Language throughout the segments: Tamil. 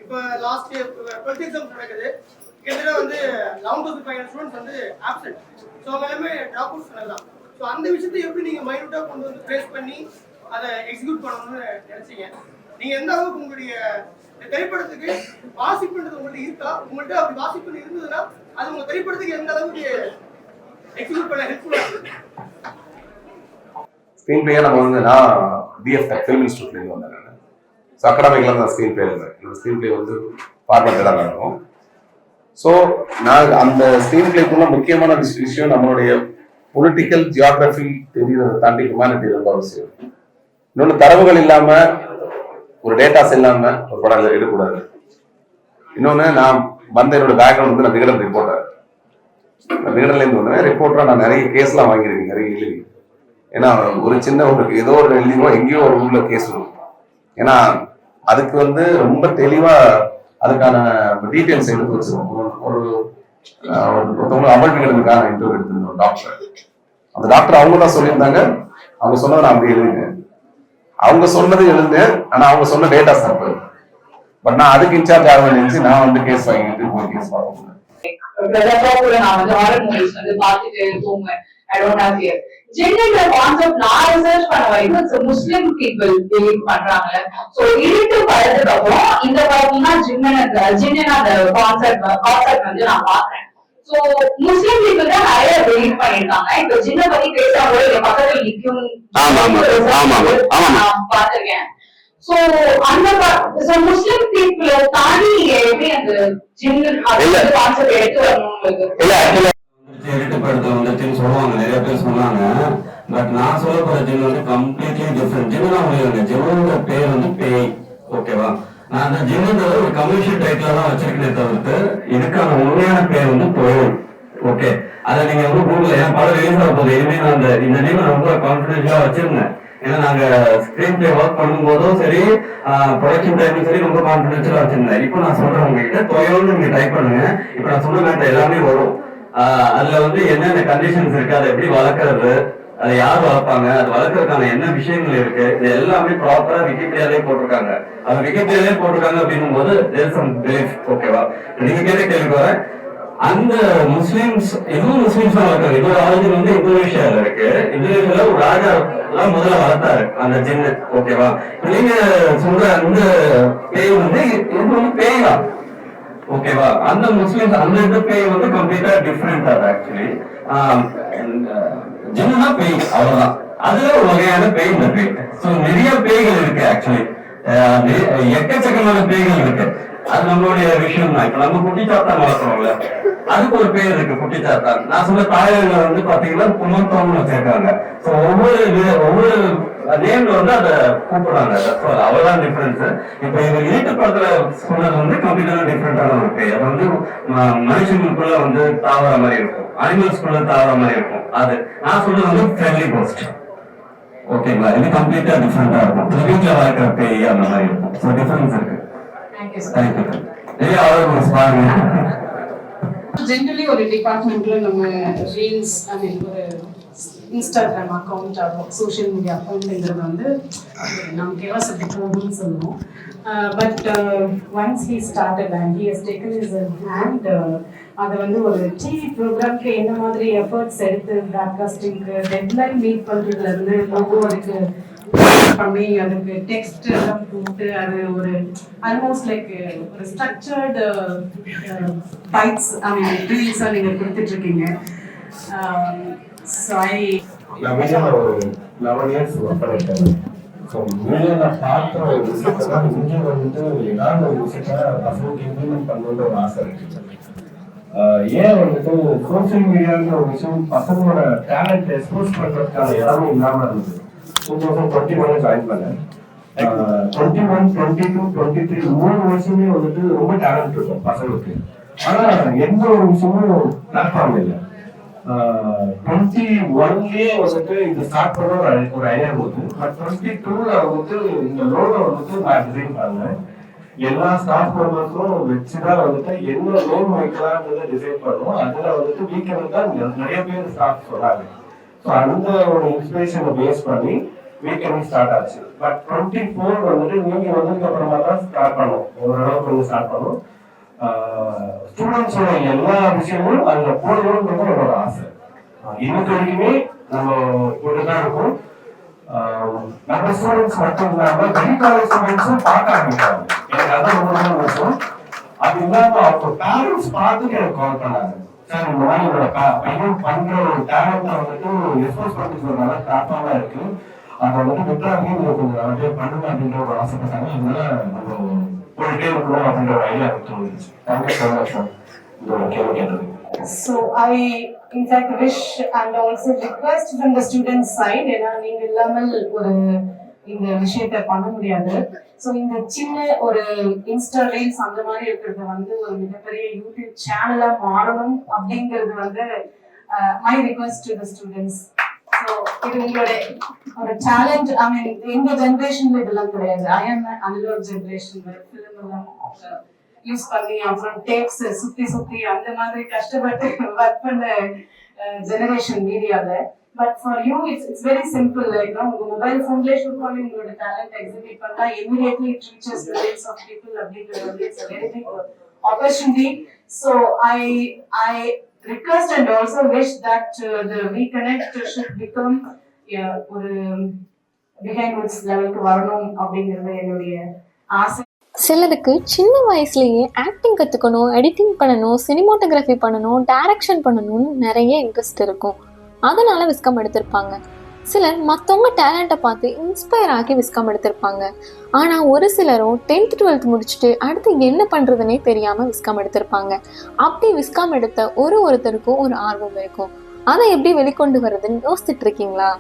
இப்போ லாஸ்ட் டுவெல்த் எக்ஸாம்ஸ் நடக்குது. கிட்டத்தட்ட வந்து 11,500 ஸ்டூடெண்ட்ஸ் வந்து ஆப்சென்ட். ஸோ அவங்க எல்லாமே ட்ராப் அவுட்ஸ் பண்ணலாம். ஸோ அந்த விஷயத்தை எப்படி நீங்கள் மைனூட்டாக கொண்டு வந்து ட்ரேஸ் பண்ணி அதை எக்ஸிக்யூட் பண்ணணும்னு நினைச்சீங்க? நீங்கள் எந்த அளவுக்கு உங்களுடைய திரைப்படத்துக்கு வாசிப்புன்றது உங்கள்ட்ட இருக்கா? உங்கள்கிட்ட அப்படி வாசிப்பு இருந்ததுன்னா அது உங்கள் திரைப்படத்துக்கு எந்த அளவுக்கு எக்ஸிக்யூட் பண்ண ஹெல்ப்ஃபுல்லாக இருக்குது? ஸ்க்ரீன் பிளேயே நம்ம வந்து நான் பிஎஃப் ஃபிலிம் இன்ஸ்டியூட்லேருந்து வந்தேன். நான் ஸோ அகாடமிக்கில் தான் ஸ்க்ரீன் பிளே இருந்தேன். என்னோட ஸ்க்ரீன் பிளே வந்து ஃபார்மேட்டடாக இருக்கும். ஸோ நான் அந்த ஸ்க்ரீன் பிளேக்குள்ள முக்கியமான விஷயம் நம்மளுடைய பொலிட்டிக்கல் ஜியாகிரபி தெரியுறதை தாண்டி ஹியூமானிட்டி ரொம்ப அவசியம். இன்னொன்று தரவுகள் இல்லாமல் ஒரு டேட்டாஸ் இல்லாமல் ஒரு படம் எடுக்கக்கூடாது. இன்னொன்று நான் வந்த என்னோட பேக்ரவுண்ட் வந்து நான் விகடன் ரிப்போர்ட்டர். நான் விகடன்லேருந்து வந்தேன் ரிப்போர்ட்டராக. நான் நிறைய கேஸ்லாம் வாங்கியிருக்கேன், நிறைய எழுதி. ஏன்னா ஒரு சின்ன ஒரு ஏதோ ஒரு எழுதியோ எங்கேயோ ஒரு ஊர்ல கேஸ் வரும். ஏன்னா அதுக்கு வந்து ரொம்ப தெளிவா அதுக்கான டீட்டெயில்ஸ் எடுத்து வச்சிருக்கோம். ஒருத்தவங்க அமல் விகடனுக்கான இன்டர்வியூ எடுத்திருந்தோம் டாக்டர். அந்த டாக்டர் அவங்க தான் சொல்லியிருந்தாங்க. அவங்க சொன்னதை நான் அப்படி எழுதினேன். அவங்க சொன்னது எழுந்தேன், ஆனா அவங்க சொன்ன டேட்டா தப்பு. பட் நான் அதுக்கு இன்சார்ஜ் ஆக நினைச்சு நான் வந்து கேஸ் வாங்கிட்டு போய் கேஸ் பார்க்க நான் வந்து ஹாரர் மூவிஸ் வந்து பார்த்துட்டு தூங்குவேன். I don't have fear. ஜின்னுங்கிற கான்செப்ட் நான் ரிசர்ச் பண்ண வரைக்கும் முஸ்லிம் பீப்புள் பிலீவ் பண்றாங்க. சோ இருட்டு படத்துக்கு அப்புறம் இந்த படம்னா ஜின்னு அந்த கான்செப்ட் வந்து நான் பாக்குறேன். சோ முஸ்லிம் பீப்புள் தான் நிறைய பிலீவ் பண்ணிருக்காங்க. இப்ப ஜின்ன பத்தி பேசுறவங்க எங்க பக்கத்துல நிக்கும் பாத்துருக்கேன். சோ அந்த முஸ்லிம் பீப்புளை தாண்டி எப்படி அந்த ஜின்னு கான்செப்ட் எடுத்து வரணும்? இருட்டுப்படுத்த வந்துச்சுன்னு சொல்லுவாங்க, நிறைய பேர் சொன்னாங்க. பட் நான் சொல்ல போற ஜின் வந்து கம்ப்ளீட்லி டிஃப்ரெண்ட். ஜின்னா முடியாது. ஜின்னோட பேர் வந்து பேய். ஓகேவா? நான் அந்த ஜின்னுன்றது ஒரு கமர்ஷியல் டைட்டில் தான் வச்சிருக்கேனே தவிர்த்து இதுக்கான உண்மையான பேர் வந்து தொழில். ஓகே, அதை நீங்க வந்து கூகுள் என் படம் ரிலீஸ் ஆக போகுது. இனிமே நான் இந்த நேம் ரொம்ப கான்பிடென்ஷியலா வச்சிருந்தேன். ஏன்னா நாங்க ஸ்கிரீன் பிளே ஒர்க் பண்ணும்போதும் சரி, ப்ரொடக்ஷன் டைமும் சரி, ரொம்ப கான்பிடென்ஷியலா வச்சிருந்தேன். இப்போ நான் சொல்றேன் உங்ககிட்ட தொழில்னு நீங்க டைப் பண்ணுங்க. இப்போ நான் சொன்ன மேட்டர் எல்லாமே வரும். அதுல வந்து என்னென்ன கண்டிஷன்ஸ் இருக்கு, அதை எப்படி வளர்க்கறது, அதை யார் வளர்ப்பாங்க, அது வளர்க்கறதுக்கான என்ன விஷயங்கள் இருக்கு, இது எல்லாமே ப்ராப்பரா விக்கிபீடியாலே போட்டிருக்காங்க. அது விக்கிபீடியாலே போட்டிருக்காங்க அப்படின்னும் போது ஓகேவா? நீங்க கேட்ட கேள்வி வர அந்த முஸ்லிம்ஸ் இதுவும் முஸ்லிம்ஸ் தான் வளர்க்காங்க. இதோட ஆரிஜின் வந்து இந்தோனேஷியால இருக்கு. இந்தோனேஷியால ஒரு ராஜா தான் முதல்ல வளர்த்தாரு அந்த ஜின்னு. ஓகேவா? நீங்க சொல்ற அந்த பேய் வந்து இது வந்து பேய் தான். ஓகேவா? அந்த முஸ்லிம்ஸ் அந்த இது பேய் வந்து கம்ப்ளீட்டா டிஃபரெண்ட். அது ஆக்சுவலி ஜின்னா பேய் அவ்வளவுதான். அதுல ஒரு வகையான பேய் இந்த பேய். சோ நிறைய பேய்கள் இருக்கு. ஆக்சுவலி எக்கச்சக்கமான பேய்கள் இருக்கு. அது நம்மளுடைய விஷயம் தான். இப்ப நம்ம குட்டிச்சாத்தான் வளர்க்குறோம்ல, அதுக்கு ஒரு பேர் இருக்கு, குட்டிச்சாத்தான். நான் சொல்ல தாயகங்கள் வந்து பாத்தீங்கன்னா குமந்தோம்னு வச்சிருக்காங்க. சோ ஒவ்வொரு நேம்ல வந்து அதை கூப்பிடுறாங்க. அவ்வளவுதான் டிஃபரன்ஸ். இப்ப இவங்க வீட்டு படத்துல சொன்னது வந்து கம்ப்ளீட்டா டிஃபரெண்டான ஒரு பேர். அது வந்து மனுஷங்களுக்குள்ள வந்து தாவற மாதிரி இருக்கும், அனிமல்ஸ்குள்ள தாவற மாதிரி இருக்கும். அது நான் சொல்றது வந்து ஃப்ரெண்ட்லி கோஸ்ட். ஓகேங்களா? இது கம்ப்ளீட்டா டிஃபரெண்டா இருக்கும். வீட்டுல வளர்க்கிற பேய் அந்த மாதிரி இருக்கும். ஸோ டிஃபரன்ஸ் இருக்கு. ஜென்ரலி ஒரு டிபார்ட்மெண்ட்ல நம்ம ரீல்ஸ் ஒரு இன்ஸ்டாகிராம் அக்கௌண்ட் ஆகும், சோஷியல் மீடியா அக்கௌண்ட்ங்கிறது வந்து நமக்கு எவ்வளோ போகும்னு சொல்லுவோம். But once he started and he has taken his hand, அதை வந்து ஒரு டிவி ப்ரோக்ராம்க்கு என்ன மாதிரி எஃபர்ட்ஸ் எடுத்து ப்ராட்காஸ்டிங்க்கு டெட்லைன் மீட் பண்ணுறதுலேருந்து லோகோ அதுக்கு பண்ணி அதுக்கு டெக்ஸ்ட் எல்லாம் போட்டு அது ஒரு ஆல்மோஸ்ட் லைக் ஒரு ஸ்ட்ரக்சர்டு பைட்ஸ் ரீல்ஸாக நீங்கள் கொடுத்துட்டு இருக்கீங்க. ஸோ நான் மீடியாவில் ஒரு 11 years ஒர்க் பண்ணிட்டேன். ஸோ மீடியாவில் பார்க்குற ஒரு விஷயத்தான் இங்கே வந்துட்டு ஏதாவது ஒரு விஷயத்த பசங்களுக்கு இம்ப்ளிமெண்ட் பண்ணணுன்ற ஒரு ஆசை இருக்கு. ஏன் வந்துட்டு சோசியல் மீடியாங்கிற ஒரு விஷயம் பசங்களோட டேலண்ட் எக்ஸ்போஸ் பண்ணுறதுக்கான இடமும் இல்லாமல் இருந்தது. 2021 ஜாயின் பண்ணேன். 21, 22, 23 3 வருஷமே வந்துட்டு ரொம்ப டேலண்ட் இருக்கும் பசங்களுக்கு. ஆனா எந்த ஒரு விஷயமும் பிளாட்ஃபார்ம் இல்லை. 21லயே வந்துட்டு இது ஸ்டார்ட் பண்ண ஒரு ஐடியா போகுது. பட் 22ல வந்துட்டு இந்த லோகோ வந்துட்டு நான் டிசைன் பண்ணேன். எல்லா ஸ்டாஃப் மெம்பர்ஸும் வச்சுதான் வந்துட்டு என்ன லோன் வைக்கலாம்ன்றத டிசைன் பண்ணுவோம். அதுல வந்துட்டு வீக்கெண்ட் தான் நிறைய பேர் ஸ்டாஃப் சொன்னாங்க. ஸோ அந்த ஒரு இன்ஸ்பிரேஷனை பேஸ் பண்ணி வீக்கெண்ட் ஸ்டார்ட் ஆச்சு. பட் 24 வந்துட்டு நீங்க வந்ததுக்கு அப்புறமா தான் ஸ்டார்ட் பண்ணும், ஓரளவுக்கு கொஞ்சம் ஸ்டார்ட் பண்ணும். ஸ்டூடெண்ட்ஸோட எல்லா விஷயமும் அதுல போடணும்ன்றது என்னோட ஆசை. இன்னைக்கு வரைக்குமே நம்ம போட்டுதான் இருக்கும். நம்ம ஸ்டூடெண்ட்ஸ் மட்டும் இல்லாம வெளிக்காலேஜ் ஸ்டூடெண்ட்ஸும் பார்க்க ஆரம்பிச்சாங்க. எனக்கு அதான் ரொம்ப விஷயம். அது இல்லாம அவங்க பேரண்ட்ஸ் பார்த்துட்டு எனக்கு கால் பண்ணாங்க, சார் இந்த மாதிரி என்னோட பையன் பண்ற ஒரு டேலண்ட்டை வந்துட்டு எக்ஸ்போஸ் பண்ணி சொல்றாங்க, டாப்பாக இருக்கு, அதை வந்துட்டு விட்டுறாங்க, நீங்க கொஞ்சம் நிறைய பண்ணுங்க அப்படின்ற ஒரு ஆசைப்பட்டாங்க. அதனால நம்ம போயிட்டே இருக்கணும் அப்படின்ற ஒரு ஐடியா எனக்கு தோணுச்சு. தேங்க்யூ ஸோ மச் சார் இதோட கேள்வி கேட்டது. So I in fact wish and also request from the students side, ஏன்னா நீங்க இல்லாமல் ஒரு இந்த விஷயத்தை பண்ண முடியாது. ஸோ இந்த சின்ன ஒரு இன்ஸ்டா ரீல்ஸ் அந்த மாதிரி இருக்கிறது வந்து ஒரு மிகப்பெரிய யூடியூப் சேனலா மாறணும் அப்படிங்கிறது வந்து my request to the students. So இது உங்களுடைய ஒரு டேலண்ட். ஐ மீன் எங்க ஜென்ரேஷன்ல இதெல்லாம் கிடையாது. அனலாக் ஜென்ரேஷன் ஃபிலிம் எல்லாம் யூஸ் பண்ணி அப்புறம் டேப்ஸ் சுத்தி அந்த மாதிரி கஷ்டப்பட்டு ஒர்க் பண்ண ஜெனரேஷன் மீடியால. But for you it's very simple. Like உங்க மொபைல் போன்லயே ஷூட் பண்ணி உங்களோட டேலண்ட் எக்ஸிபிட் பண்ணா immediately it reaches millions of people அப்படிங்கிறது வந்து it's a very big opportunity. So I request and also wish that the WeConnect should become ஒரு behind woods லெவலுக்கு வரணும் அப்படிங்கிறது என்னுடைய ஆசை. சிலருக்கு சின்ன வயசுலேயே ஆக்டிங் கற்றுக்கணும், எடிட்டிங் பண்ணணும், சினிமாட்டோகிராஃபி பண்ணணும், டைரக்ஷன் பண்ணணும்னு நிறைய இன்ட்ரெஸ்ட் இருக்கும். அதனால விஸ்காம் எடுத்திருப்பாங்க. சிலர் மற்றவங்க டேலண்ட்டை பார்த்து இன்ஸ்பயர் ஆகி விஸ்காம் எடுத்திருப்பாங்க. ஆனால் ஒரு சிலரும் 10th 12th முடிச்சுட்டு அடுத்து என்ன பண்ணுறதுனே தெரியாமல் விஸ்காம் எடுத்திருப்பாங்க. அப்படி விஸ்காம் எடுத்த ஒருத்தருக்கும் ஒரு ஆர்வம் இருக்கும். அதை எப்படி வெளிக்கொண்டு வர்றதுன்னு யோசிச்சுட்டு இருக்கீங்களா?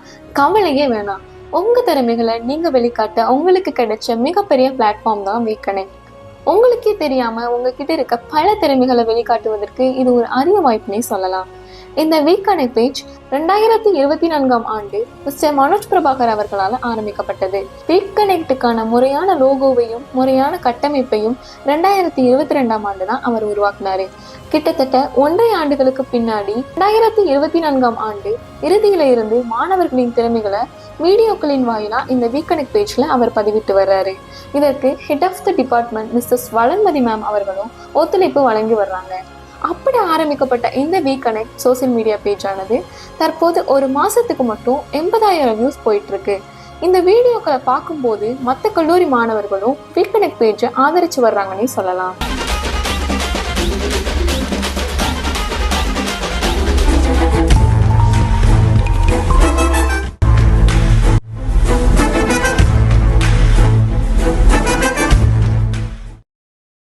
கவலையே வேணாம். உங்கள் திறமைகளை நீங்கள் வெளிக்காட்ட உங்களுக்கு கிடைச்ச மிகப்பெரிய பிளாட்ஃபார்ம் தான் WeConnect. உங்களுக்கே தெரியாமல் உங்ககிட்ட இருக்க பல திறமைகளை வெளிக்காட்டுவதற்கு இது ஒரு அரிய வாய்ப்புனே சொல்லலாம். இந்த WeConnect பேஜ் 2024ஆம் ஆண்டு மிஸ்டர் மனோஜ் பிரபாகர் அவர்களால் ஆரம்பிக்கப்பட்டது. WeConnectக்கான முறையான லோகோவையும் முறையான கட்டமைப்பையும் 2022ஆம் ஆண்டு தான் அவர் உருவாக்குனாரு. கிட்டத்தட்ட 1.5 ஆண்டுகளுக்கு பின்னாடி 2024ஆம் ஆண்டு இறுதியில இருந்து மாணவர்களின் திறமைகளை வீடியோக்களின் வாயிலா இந்த WeConnect பேஜ்ல அவர் பதிவிட்டு வர்றாரு. இதற்கு head of the department missus Valanmathi ma'am அவர்களும் ஒத்துழைப்பு வழங்கி வர்றாங்க. அப்படி ஆரம்பிக்கப்பட்ட இந்த WeConnect சோசியல் மீடியா பேஜ் ஆனது தற்போது ஒரு மாசத்துக்கு மட்டும் 80,000 வியூஸ் போயிட்டு இருக்கு. இந்த வீடியோக்களை பார்க்கும்போது மற்ற கல்லூரி மாணவர்களும் WeConnect பேஜை ஆதரிச்சு வர்றாங்கன்னே சொல்லலாம்.